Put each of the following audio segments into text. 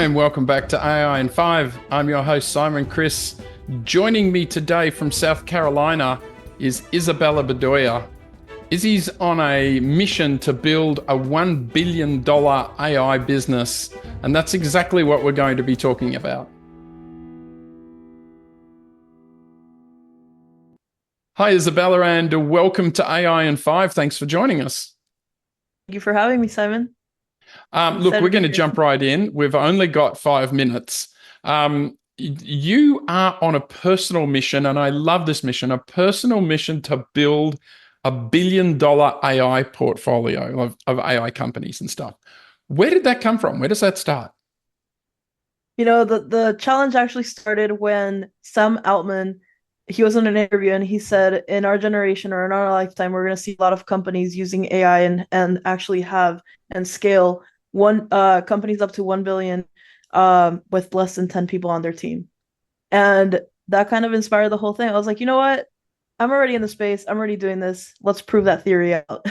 and welcome back to AI in 5. I'm your host, Simon Chris. Joining me today from South Carolina is Isabella Bedoya. Izzy's on a mission to build a $1 billion AI business, and that's exactly what we're going to be talking about. Hi, Isabella, and welcome to AI in 5. Thanks for joining us. Thank you for having me, Simon. Look, we're going to jump right in. We've only got 5 minutes. You are on a personal mission, and I love this mission, a personal mission to build a $1 billion AI portfolio of AI companies and stuff. Where did that come from? Where does that start? You know, the challenge actually started when Sam Altman, he was in an interview and he said, in our generation or in our lifetime, we're going to see a lot of companies using AI and actually have and scale companies up to 1 billion with less than 10 people on their team. And that kind of inspired the whole thing. I was like, you know what? I'm already in the space. I'm already doing this. Let's prove that theory out.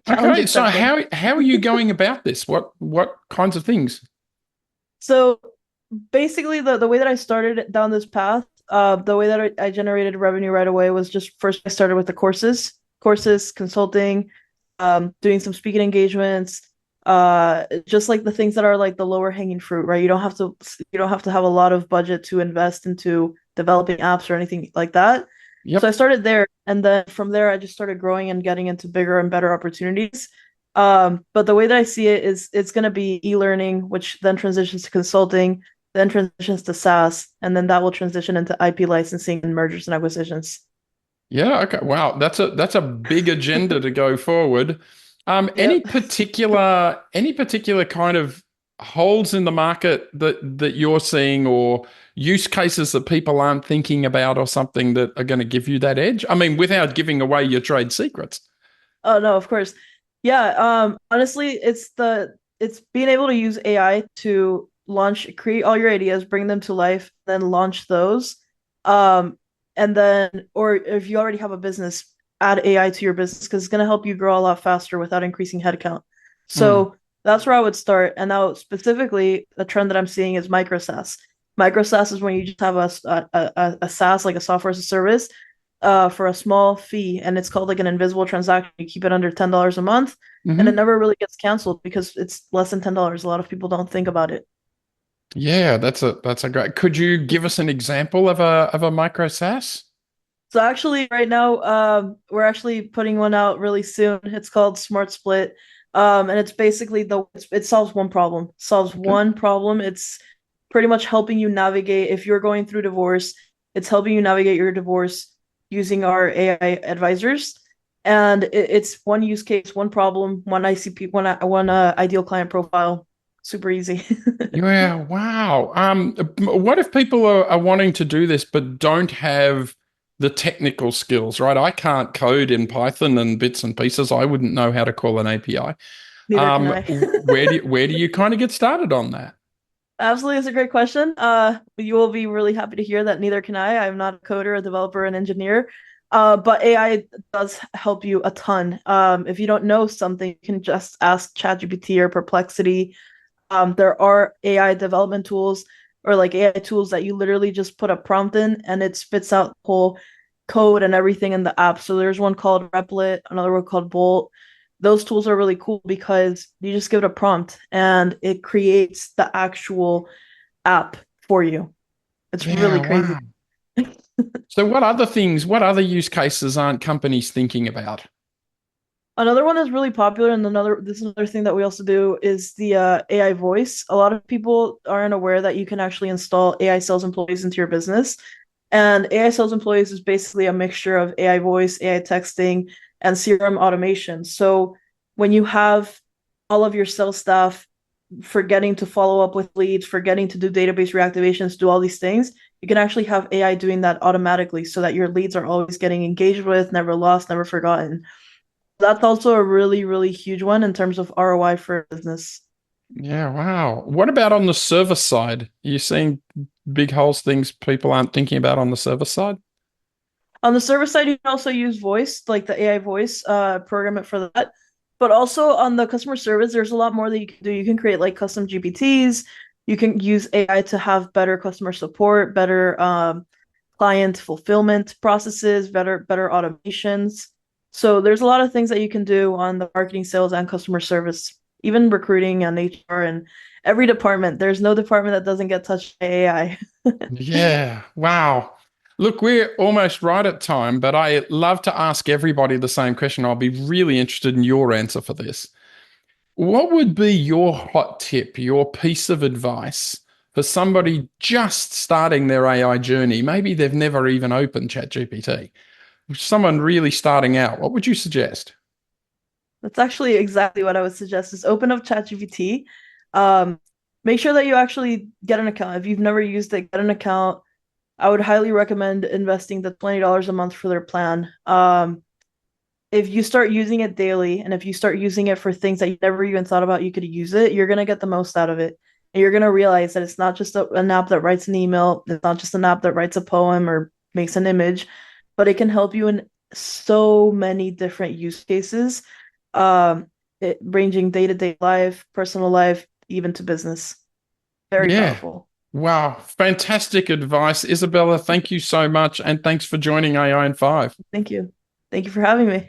Okay, so how are you going about this? What kinds of things? So basically, the way that I started down this path, the way that I generated revenue right away was just first I started with the courses, consulting, doing some speaking engagements, just like the things that are like the lower hanging fruit, right? You don't have to have a lot of budget to invest into developing apps or anything like that. So I Yep. started there, and then from there I just started growing and getting into bigger and better opportunities. But the way that I see it is it's going to be e-learning, which then transitions to consulting, then transitions to SaaS, and then that will transition into IP licensing and mergers and acquisitions. Yeah, okay. Wow, that's a big agenda to go forward. Any Yep. particular kind of holes in the market that you're seeing, or use cases that people aren't thinking about, or something that are going to give you that edge? I mean, without giving away your trade secrets. Oh no, of course. Yeah, honestly, it's being able to use AI to create all your ideas, bring them to life, then launch those. And then, or if you already have a business, add AI to your business because it's going to help you grow a lot faster without increasing headcount. Mm, So that's where I would start. And now, specifically, a trend that I'm seeing is micro SaaS. Micro SaaS is when you just have a SaaS, like a software as a service, for a small fee, and it's called like an invisible transaction. You keep it under $10 a month, and it hmm. never really gets canceled because it's less than $10. A lot of people don't think about it. Yeah, that's a great. Could you give us an example of a micro SaaS? So actually, right now, we're actually putting one out really soon. It's called Smart Split, and it's basically it solves one problem. Solves Okay. one problem. It's pretty much helping you navigate if you're going through divorce. It's helping you navigate your divorce using our AI advisors, and it's one use case, one problem, one ICP, one ideal client profile. Super easy. Yeah, wow. What if people are wanting to do this but don't have the technical skills, right? I can't code in Python and bits and pieces. I wouldn't know how to call an API. Neither can I. Where do you kind of get started on that? Absolutely, it's a great question. You will be really happy to hear that neither can I. I'm not a coder, a developer, an engineer. But AI does help you a ton. If you don't know something, you can just ask ChatGPT or Perplexity. There are AI development tools or like AI tools that you literally just put a prompt in and it spits out the whole code and everything in the app. So there's one called Replit, another one called Bolt. Those tools are really cool because you just give it a prompt and it creates the actual app for you. It's Yeah, really crazy. wow. So what other use cases aren't companies thinking about? Another one that's really popular, and this is another thing that we also do is the AI voice. A lot of people aren't aware that you can actually install AI sales employees into your business. And AI sales employees is basically a mixture of AI voice, AI texting, and CRM automation. So when you have all of your sales staff forgetting to follow up with leads, forgetting to do database reactivations, do all these things, you can actually have AI doing that automatically so that your leads are always getting engaged with, never lost, never forgotten. That's also a really, really huge one in terms of ROI for a business. Yeah, wow. What about on the service side? Are you seeing big holes, things people aren't thinking about on the service side? On the server side, you can also use voice, like the AI voice, program it for that. But also on the customer service, there's a lot more that you can do. You can create like custom GPTs. You can use AI to have better customer support, better client fulfillment processes, better automations. So there's a lot of things that you can do on the marketing, sales, and customer service, even recruiting and HR and every department. There's no department that doesn't get touched by AI. Yeah. Wow. Look, we're almost right at time, but I love to ask everybody the same question. I'll be really interested in your answer for this. What would be your hot tip, your piece of advice for somebody just starting their AI journey? Maybe they've never even opened ChatGPT. Someone really starting out, what would you suggest? That's actually exactly what I would suggest is open up ChatGPT. Um, Make sure that you actually get an account. If you've never used it, get an account. I would highly recommend investing the $20 a month for their plan. If you start using it daily and if you start using it for things that you never even thought about you could use it, you're going to get the most out of it. And you're going to realize that it's not just an app that writes an email, it's not just an app that writes a poem or makes an image, but it can help you in so many different use cases, ranging day to day life, personal life, even to business. Very Yeah. powerful. Wow. Fantastic advice. Isabella, thank you so much. And thanks for joining AI in 5. Thank you. Thank you for having me.